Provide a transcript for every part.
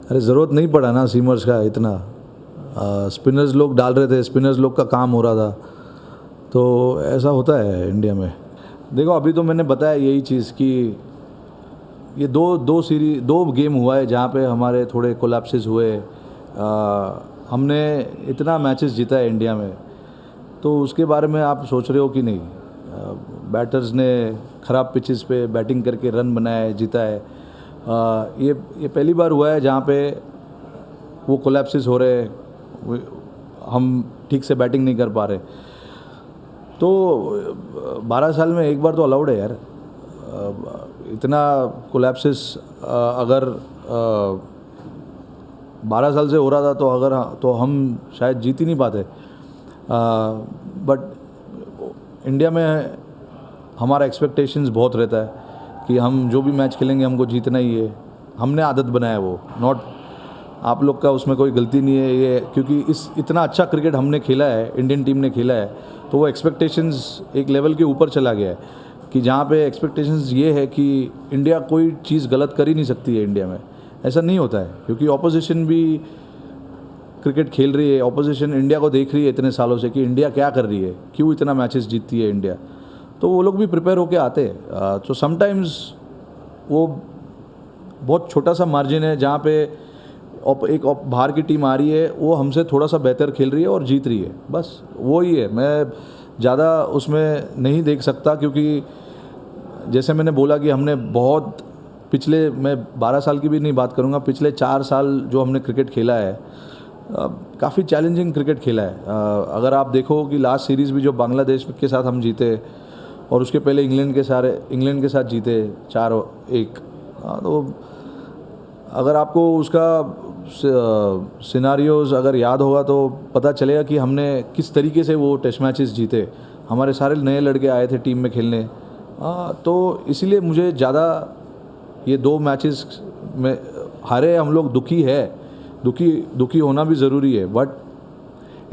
अरे ज़रूरत नहीं पड़ा ना सीमर्स का इतना। स्पिनर्स लोग डाल रहे थे, स्पिनर्स लोग का काम हो रहा था, तो ऐसा होता है इंडिया में। देखो अभी तो मैंने बताया यही चीज़ कि ये दो गेम हुआ है जहाँ पे हमारे थोड़े कोलैप्सेस हुए। हमने इतना मैचेस जीता है इंडिया में, तो उसके बारे में आप सोच रहे हो कि नहीं? बैटर्स ने ख़राब पिचेस पे बैटिंग करके रन बनाए, जीता है। ये पहली बार हुआ है जहाँ पे वो कोलैप्सेस हो रहे, हम ठीक से बैटिंग नहीं कर पा रहे। तो 12 साल में एक बार तो अलाउड है यार। इतना कोलैप्सेस अगर 12 साल से हो रहा था तो हम शायद जीत ही नहीं पाते। बट इंडिया में हमारा एक्सपेक्टेशंस बहुत रहता है कि हम जो भी मैच खेलेंगे हमको जीतना ही है। हमने आदत बनाया वो, नॉट आप लोग का उसमें कोई गलती नहीं है ये, क्योंकि इतना अच्छा क्रिकेट हमने खेला है, इंडियन टीम ने खेला है, तो वो एक्सपेक्टेशंस एक लेवल के ऊपर चला गया है कि जहाँ पे एक्सपेक्टेशंस ये है कि इंडिया कोई चीज़ गलत कर ही नहीं सकती है। इंडिया में ऐसा नहीं होता है, क्योंकि ऑपोजिशन भी क्रिकेट खेल रही है, ऑपोजिशन इंडिया को देख रही है इतने सालों से कि इंडिया क्या कर रही है, क्यों इतना मैचेस जीतती है इंडिया, तो वो लोग भी प्रिपेयर होके आते हैं। तो समटाइम्स वो बहुत छोटा सा मार्जिन है जहाँ पे एक बाहर की टीम आ रही है, वो हमसे थोड़ा सा बेहतर खेल रही है और जीत रही है, बस वो ही है। मैं ज़्यादा उसमें नहीं देख सकता, क्योंकि जैसे मैंने बोला कि हमने बहुत पिछले, मैं 12 साल की भी नहीं बात करूँगा, पिछले 4 साल जो हमने क्रिकेट खेला है, काफ़ी चैलेंजिंग क्रिकेट खेला है। अगर आप देखो कि लास्ट सीरीज़ भी जो बांग्लादेश के साथ हम जीते और उसके पहले इंग्लैंड के साथ जीते 4-1, तो अगर आपको उसका सिनारियोज़ अगर याद होगा तो पता चलेगा कि हमने किस तरीके से वो टेस्ट मैचेस जीते। हमारे सारे नए लड़के आए थे टीम में खेलने, तो इसीलिए मुझे ज़्यादा ये 2 मैचेस में हारे हम लोग दुखी होना भी ज़रूरी है, बट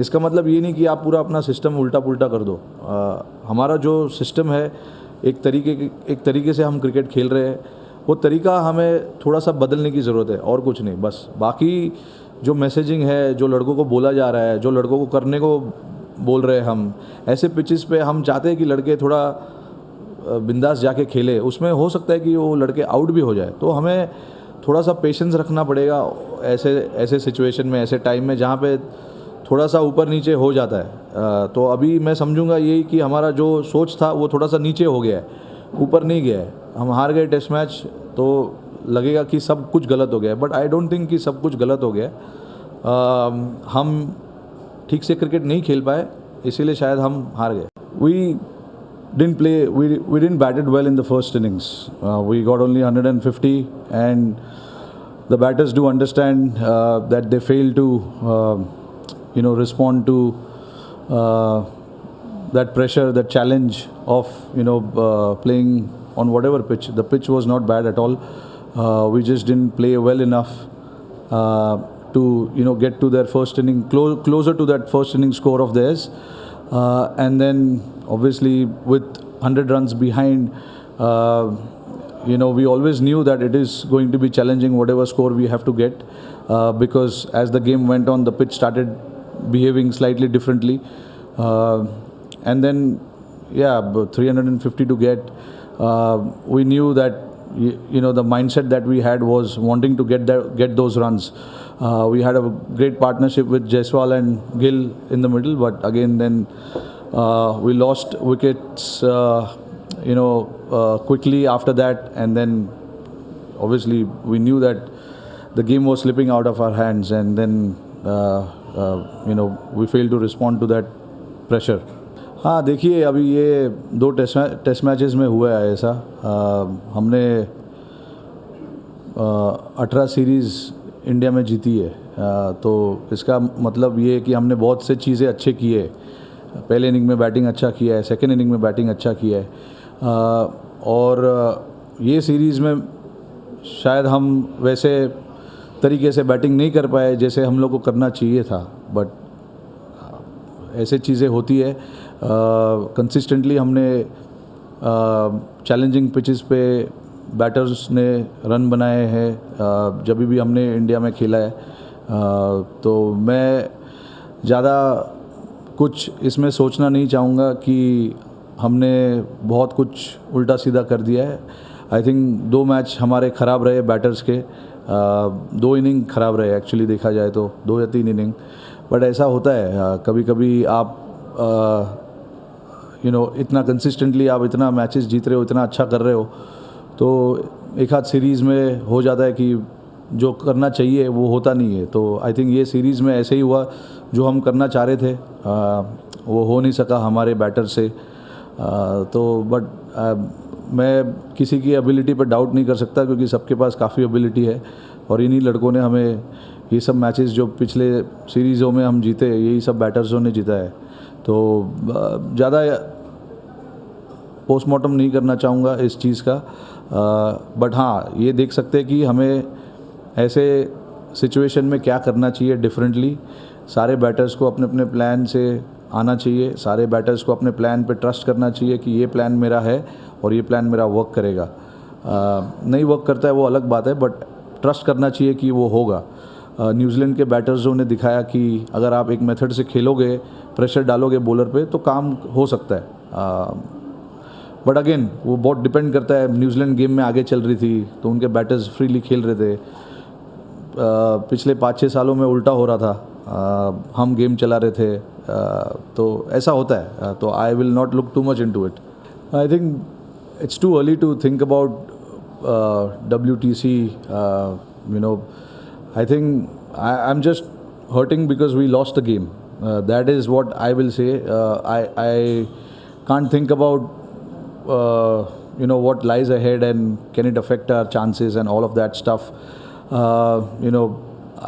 इसका मतलब ये नहीं कि आप पूरा अपना सिस्टम उल्टा पुल्टा कर दो। हमारा जो सिस्टम है, एक तरीके से हम क्रिकेट खेल रहे हैं, वो तरीका हमें थोड़ा सा बदलने की ज़रूरत है, और कुछ नहीं। बस बाकी जो मैसेजिंग है, जो लड़कों को बोला जा रहा है, जो लड़कों को करने को बोल रहे हैं हम, ऐसे पिचेस पे हम चाहते हैं कि लड़के थोड़ा बिंदास जाके खेले। उसमें हो सकता है कि वो लड़के आउट भी हो जाए, तो हमें थोड़ा सा पेशेंस रखना पड़ेगा ऐसे सिचुएशन में, ऐसे टाइम में जहाँ पे थोड़ा सा ऊपर नीचे हो जाता है। तो अभी मैं समझूंगा यही कि हमारा जो सोच था वो थोड़ा सा नीचे हो गया है, ऊपर नहीं गया है। हम हार गए टेस्ट मैच तो लगेगा कि सब कुछ गलत हो गया है, बट आई डोंट थिंक कि सब कुछ गलत हो गया है। हम ठीक से क्रिकेट नहीं खेल पाए, इसीलिए शायद हम हार गए। We didn't bat it well in the first innings. We got only 150, and the batters do understand that they failed to respond to that pressure, that challenge of playing on whatever pitch. The pitch was not bad at all. We just didn't play well enough to get to their first inning, closer to that first inning score of theirs. And then obviously with 100 runs behind, we always knew that it is going to be challenging whatever score we have to get, because as the game went on, the pitch started behaving slightly differently. And then 350 to get, we knew that the mindset that we had was wanting to get those runs. We had a great partnership with Jaiswal and Gill in the middle, but again then we lost wickets quickly after that, and then obviously we knew that the game was slipping out of our hands, and then we failed to respond to that pressure. हाँ देखिए, अभी ये 2 test matches में हुआ है ऐसा। हमने 18 series India में जीती है, तो इसका मतलब ये है कि हमने बहुत से चीज़ें अच्छे किए। पहले इनिंग में बैटिंग अच्छा किया है, सेकेंड इनिंग में बैटिंग अच्छा किया है, और ये सीरीज़ में शायद हम वैसे तरीके से बैटिंग नहीं कर पाए जैसे हम लोग को करना चाहिए था, बट ऐसे चीज़ें होती है। कंसिस्टेंटली हमने चैलेंजिंग पिचेस पे बैटर्स ने रन बनाए हैं जब भी हमने इंडिया में खेला है, तो मैं ज़्यादा कुछ इसमें सोचना नहीं चाहूँगा कि हमने बहुत कुछ उल्टा सीधा कर दिया है. आई थिंक 2 मैच हमारे ख़राब रहे बैटर्स के, 2 इनिंग ख़राब रहे एक्चुअली देखा जाए तो, 2 या 3 इनिंग. बट ऐसा होता है कभी कभी आप इतना कंसिस्टेंटली आप इतना मैचेस जीत रहे हो, इतना अच्छा कर रहे हो, तो एक आध सीरीज़ में हो जाता है कि जो करना चाहिए वो होता नहीं है. तो आई थिंक ये सीरीज़ में ऐसे ही हुआ, जो हम करना चाह रहे थे वो हो नहीं सका हमारे बैटर से. तो बट मैं किसी की एबिलिटी पर डाउट नहीं कर सकता, क्योंकि सबके पास काफ़ी एबिलिटी है, और इन्हीं लड़कों ने हमें ये सब मैचेस जो पिछले सीरीज़ों में हम जीते, यही सब बैटर्सों ने जीता है. तो ज़्यादा पोस्टमार्टम नहीं करना चाहूँगा इस चीज़ का. बट हाँ, ये देख सकते हैं कि हमें ऐसे सिचुएशन में क्या करना चाहिए डिफरेंटली. सारे बैटर्स को अपने अपने प्लान से आना चाहिए, सारे बैटर्स को अपने प्लान पे ट्रस्ट करना चाहिए कि ये प्लान मेरा है और ये प्लान मेरा वर्क करेगा. नहीं वर्क करता है वो अलग बात है, बट ट्रस्ट करना चाहिए कि वो होगा. न्यूजीलैंड के बैटर्सों ने दिखाया कि अगर आप एक मेथड से खेलोगे, प्रेशर डालोगे बॉलर पे, तो काम हो सकता है. बट अगेन वो बहुत डिपेंड करता है. न्यूजीलैंड गेम में आगे चल रही थी तो उनके बैटर्स फ्रीली खेल रहे थे. पिछले 5-6 सालों में उल्टा हो रहा था, हम गेम चला रहे थे. तो ऐसा होता है. तो I will not look too much into it. I think it's too early to think about WTC. I think I'm just hurting because we lost the game. That is what I will say. I can't think about what lies ahead and can it affect our chances and all of that stuff.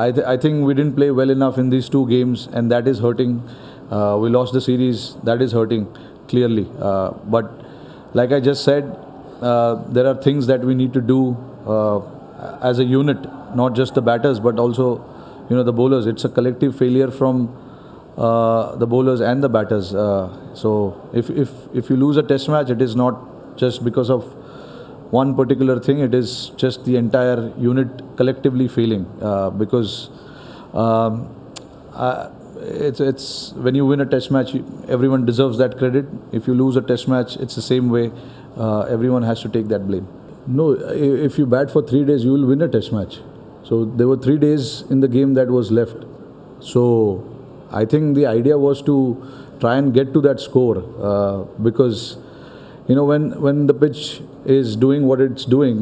I think we didn't play well enough in these 2 games, and that is hurting. We lost the series. That is hurting clearly. But like I just said, there are things that we need to do as a unit, not just the batters but also the bowlers. It's a collective failure from the bowlers and the batters. So if you lose a test match, it is not just because of one particular thing, it is just the entire unit collectively failing. Because it's when you win a test match, everyone deserves that credit. If you lose a test match, it's the same way. Everyone has to take that blame. No, if you bat for 3 days, you will win a test match. So there were 3 days in the game that was left. So I think the idea was to try and get to that score, because when the pitch is doing what it's doing,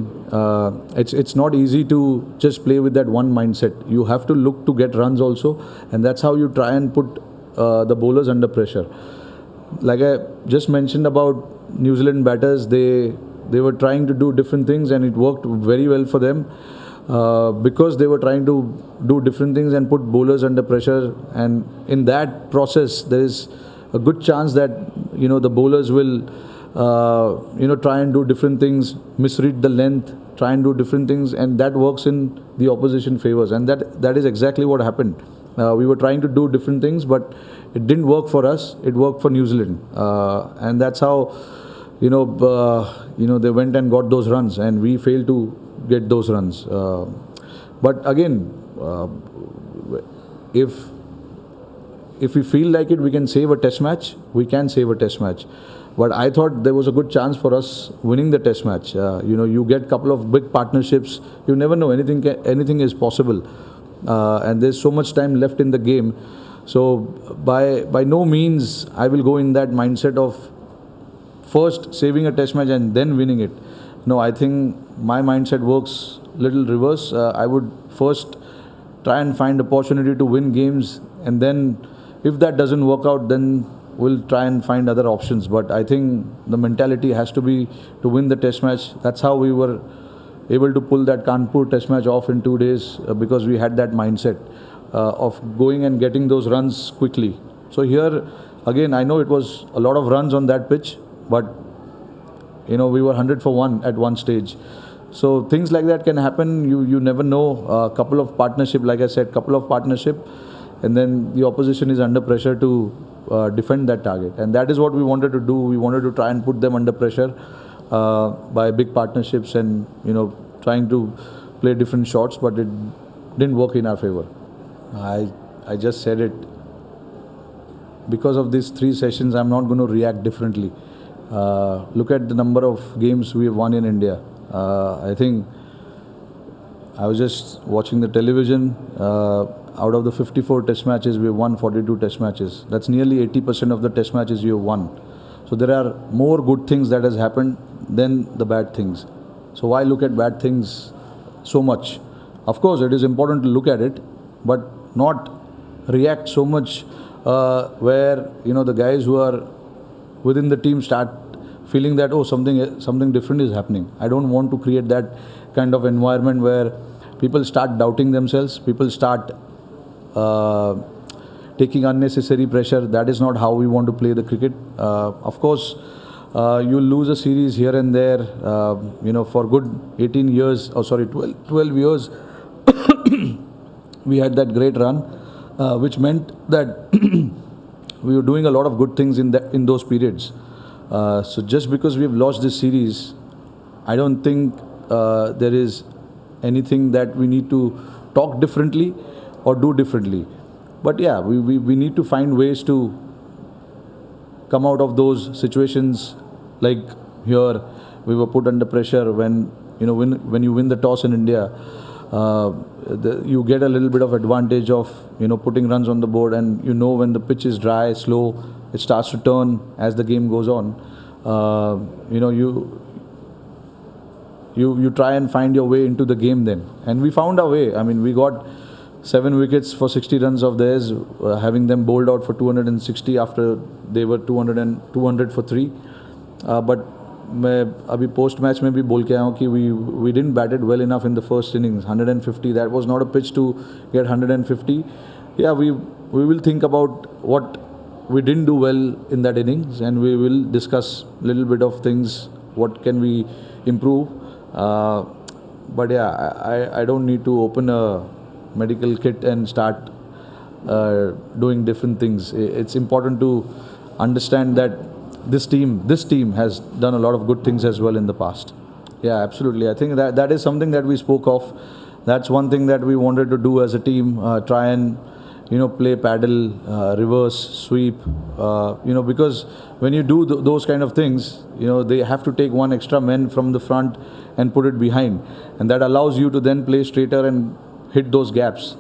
it's not easy to just play with that one mindset. You have to look to get runs also, and that's how you try and put the bowlers under pressure. Like I just mentioned about New Zealand batters, they were trying to do different things, and it worked very well for them, because they were trying to do different things and put bowlers under pressure. And in that process, there is a good chance that the bowlers will try and do different things, misread the length, try and do different things, and that works in the opposition favors. And that is exactly what happened. We were trying to do different things, but it didn't work for us. It worked for New Zealand, and that's how they went and got those runs, and we failed to get those runs. But again, if we feel like it, we can save a test match. We can save a test match. But I thought there was a good chance for us winning the test match. You get a couple of big partnerships. You never know, anything is possible, and there's so much time left in the game. So by no means I will go in that mindset of first saving a test match and then winning it. No, I think my mindset works little reverse. I would first try and find opportunity to win games, and then if that doesn't work out, then we'll try and find other options. But I think the mentality has to be to win the test match. That's how we were able to pull that Kanpur test match off in 2 days, because we had that mindset of going and getting those runs quickly. So here again, I know it was a lot of runs on that pitch, but we were 100 for 1 at one stage. So things like that can happen. You never know. Couple of partnership, like I said, couple of partnership, and then the opposition is under pressure to defend that target, and that is what we wanted to do. We wanted to try and put them under pressure. by big partnerships and trying to play different shots, but it didn't work in our favor. I just said it. Because of these 3 sessions, I'm not going to react differently. Look at the number of games we have won in India. I think I was just watching the television. Out of the 54 test matches, we have won 42 test matches. That's nearly 80% of the test matches you have won. So there are more good things that has happened than the bad things. So why look at bad things so much? Of course, it is important to look at it, but not react so much where the guys who are within the team start feeling that something different is happening. I don't want to create that kind of environment where people start doubting themselves, people start taking unnecessary pressure. That is not how we want to play the cricket. Of course, you'll lose a series here and there. For good 12 years, we had that great run, which meant that we were doing a lot of good things in those periods. So just because we've lost this series, I don't think there is anything that we need to talk differently or do differently. But yeah, we need to find ways to come out of those situations. Like here, we were put under pressure when you win the toss in India. You get a little bit of advantage of putting runs on the board, and when the pitch is dry, slow, it starts to turn as the game goes on. You try and find your way into the game then, and we found our way. I mean, we got 7 wickets for 60 runs of theirs, having them bowled out for 260 after they were 200 for 3. But मैं अभी post match में भी बोल के आया हूँ कि we didn't bat it well enough in the first innings. 150, that was not a pitch to get 150. Yeah, we will think about what we didn't do well in that innings, and we will discuss a little bit of things, what can we improve. But yeah, I don't need to open a medical kit and start doing different things. It's important to understand that this team has done a lot of good things as well in the past. Yeah, absolutely. I think that is something that we spoke of. That's one thing that we wanted to do as a team, try and play paddle, reverse, sweep, because when you do those kind of things, they have to take one extra man from the front and put it behind, and that allows you to then play straighter and hit those gaps.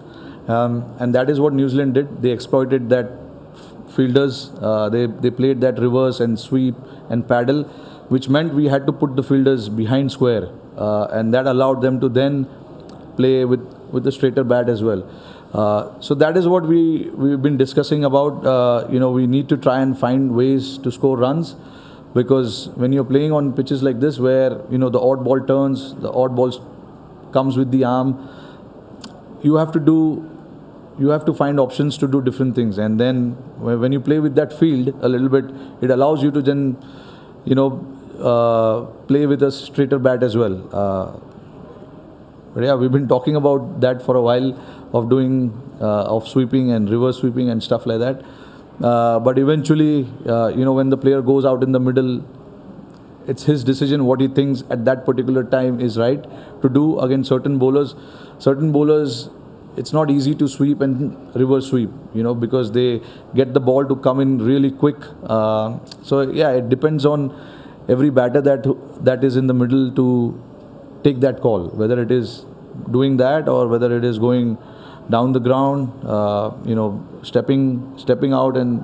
And that is what New Zealand did. They exploited that fielders. They played that reverse and sweep and paddle, which meant we had to put the fielders behind square, and that allowed them to then play with the straighter bat as well. So that is what we've been discussing about. We need to try and find ways to score runs, because when you're playing on pitches like this, where the odd ball turns, the odd ball comes with the arm, you have to find options to do different things. And then when you play with that field a little bit, it allows you to then play with a straighter bat as well. But yeah, we've been talking about that for a while, of doing of sweeping and reverse sweeping and stuff like that. But eventually, when the player goes out in the middle, it's his decision what he thinks at that particular time is right to do against certain bowlers. Certain bowlers, it's not easy to sweep and reverse sweep, because they get the ball to come in really quick. So yeah, it depends on every batter that is in the middle to take that call, whether it is doing that or whether it is going down the ground, stepping out and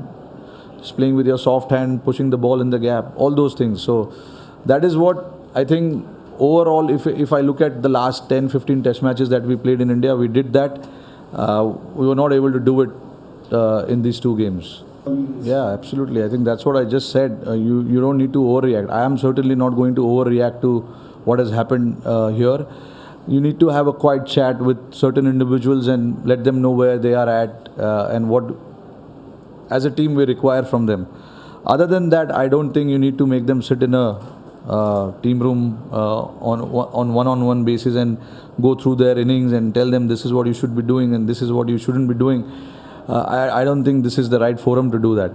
just playing with your soft hand, pushing the ball in the gap, all those things. So that is what I think overall, if I look at the last 10-15 test matches that we played in India, we did that. We were not able to do it in these 2 games. Yeah, absolutely. I think that's what I just said. You don't need to overreact. I am certainly not going to overreact to what has happened here. You need to have a quiet chat with certain individuals and let them know where they are at and what, as a team, we require from them. Other than that, I don't think you need to make them sit in a team room on one-on-one basis and go through their innings and tell them this is what you should be doing and this is what you shouldn't be doing. I don't think this is the right forum to do that.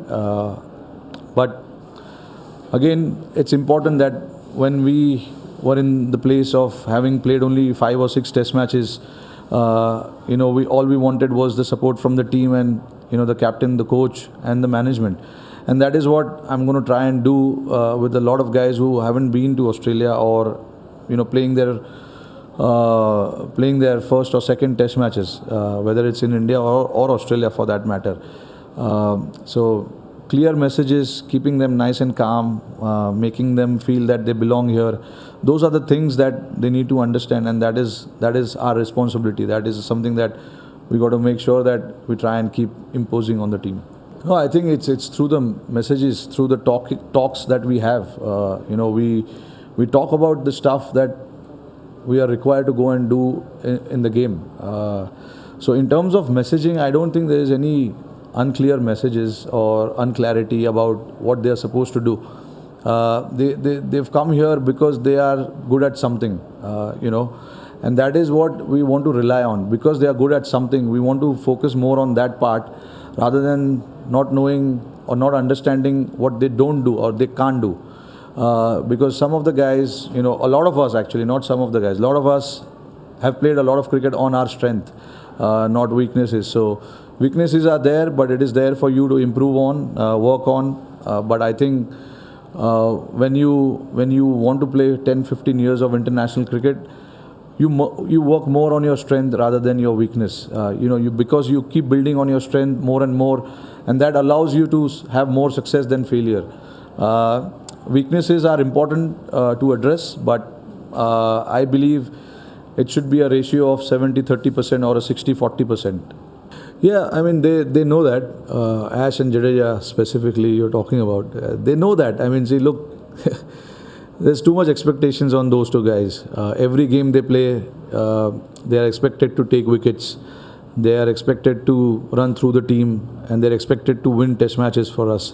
But again, it's important that when we were in the place of having played only 5 or 6 test matches, we wanted was the support from the team and the captain, the coach, and the management. And that is what I'm going to try and do with a lot of guys who haven't been to Australia or playing their first or second test matches, whether it's in India or Australia for that matter. So clear messages, keeping them nice and calm, making them feel that they belong here. Those are the things that they need to understand, and that is our responsibility. That is something that we got to make sure that we try and keep imposing on the team. No, I think it's through the messages, through the talks that we have. We talk about the stuff that we are required to go and do in the game. So in terms of messaging, I don't think there is any unclear messages or unclarity about what they are supposed to do. They've come here because they are good at something, and that is what we want to rely on. Because they are good at something, we want to focus more on that part rather than not knowing or not understanding what they don't do or they can't do. Because some of the guys, a lot of us actually, not some of the guys, a lot of us have played a lot of cricket on our strength, not weaknesses. So weaknesses are there, but it is there for you to improve on, work on. But I think when you want to play 10-15 years of international cricket, you work more on your strength rather than your weakness. Because you keep building on your strength more and more, and that allows you to have more success than failure. Weaknesses are important to address, but I believe it should be a ratio of 70-30% or a 60-40%. Yeah, I mean, they know that. Ash and Jadeja specifically you're talking about. They know that. I mean, see, look, there's too much expectations on those two guys. Every game they play, they are expected to take wickets. They are expected to run through the team, and they're expected to win test matches for us.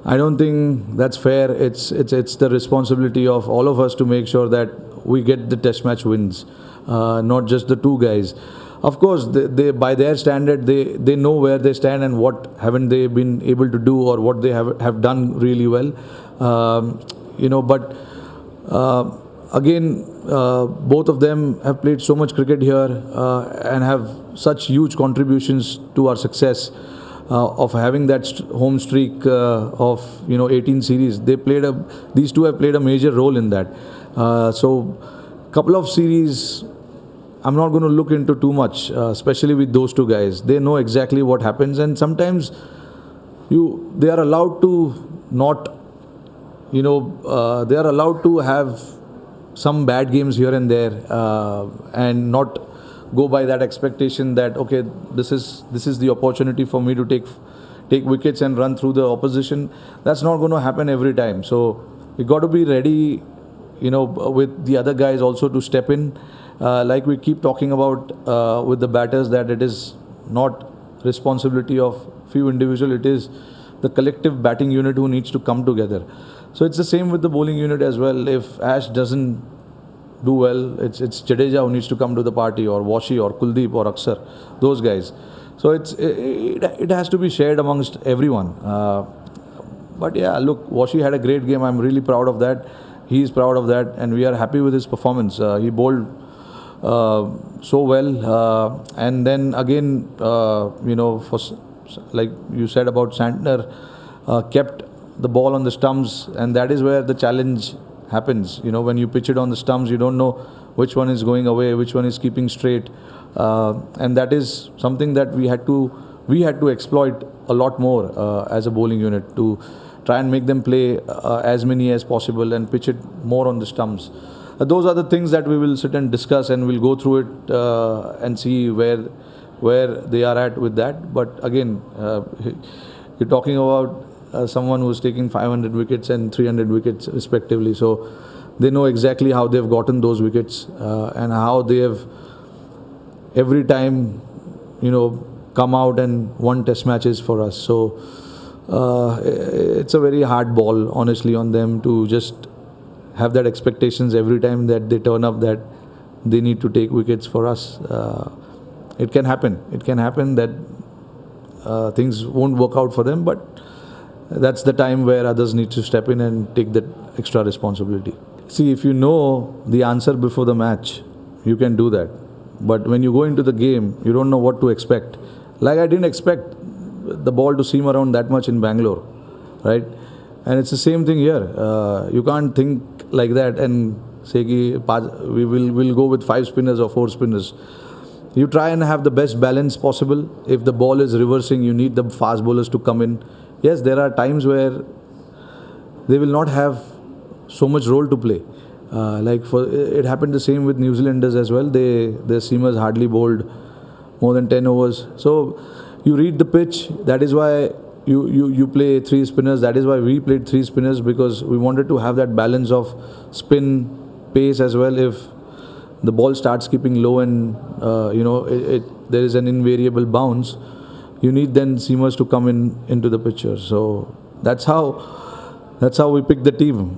I don't think that's fair. It's the responsibility of all of us to make sure that we get the test match wins, not just the two guys. Of course, they by their standard, they know where they stand and what haven't they been able to do or what they have done really well. But again, both of them have played so much cricket here and have such huge contributions to our success. Of having that home streak of 18 series, these two have played a major role in that. So, couple of series, I'm not going to look into too much, especially with those two guys. They know exactly what happens, and sometimes they are allowed to not, they are allowed to have some bad games here and there, and not go by that expectation that okay, this is the opportunity for me to take wickets and run through the opposition. That's not going to happen every time. So we got to be ready, with the other guys also to step in. Like we keep talking about with the batters, that it is not responsibility of few individuals. It is the collective batting unit who needs to come together. So it's the same with the bowling unit as well. If Ash doesn't do well, it's Jadeja who needs to come to the party, or Washi, or Kuldeep, or Akshar, those guys. So it has to be shared amongst everyone. But yeah, look, Washi had a great game. I'm really proud of that. He's proud of that, and we are happy with his performance. He bowled so well, and then again, for like you said about Santner, kept the ball on the stumps, and that is where the challenge happens. When you pitch it on the stumps, you don't know which one is going away, which one is keeping straight, and that is something that we had to exploit a lot more as a bowling unit, to try and make them play as many as possible and pitch it more on the stumps. Those are the things that we will sit and discuss, and we'll go through it and see where they are at with that. But again, you're talking about someone who's taking 500 wickets and 300 wickets respectively. So they know exactly how they've gotten those wickets and how they have every time, come out and won test matches for us. So it's a very hard ball, honestly, on them to just have that expectations every time that they turn up that they need to take wickets for us. It can happen. It can happen that things won't work out for them, but that's the time where others need to step in and take that extra responsibility. See, if you know the answer before the match, you can do that. But when you go into the game, you don't know what to expect. Like I didn't expect the ball to seam around that much in Bangalore, right? And it's the same thing here. You can't think like that and say we'll go with 5 spinners or 4 spinners. You try and have the best balance possible. If the ball is reversing, you need the fast bowlers to come in. Yes, there are times where they will not have so much role to play. It happened the same with New Zealanders as well. Their seamers hardly bowled more than 10 overs. So you read the pitch. That is why you play 3 spinners. That is why we played 3 spinners, because we wanted to have that balance of spin, pace as well. If the ball starts keeping low and there is an invariable bounce, you need then seamers to come into the picture. So that's how we pick the team.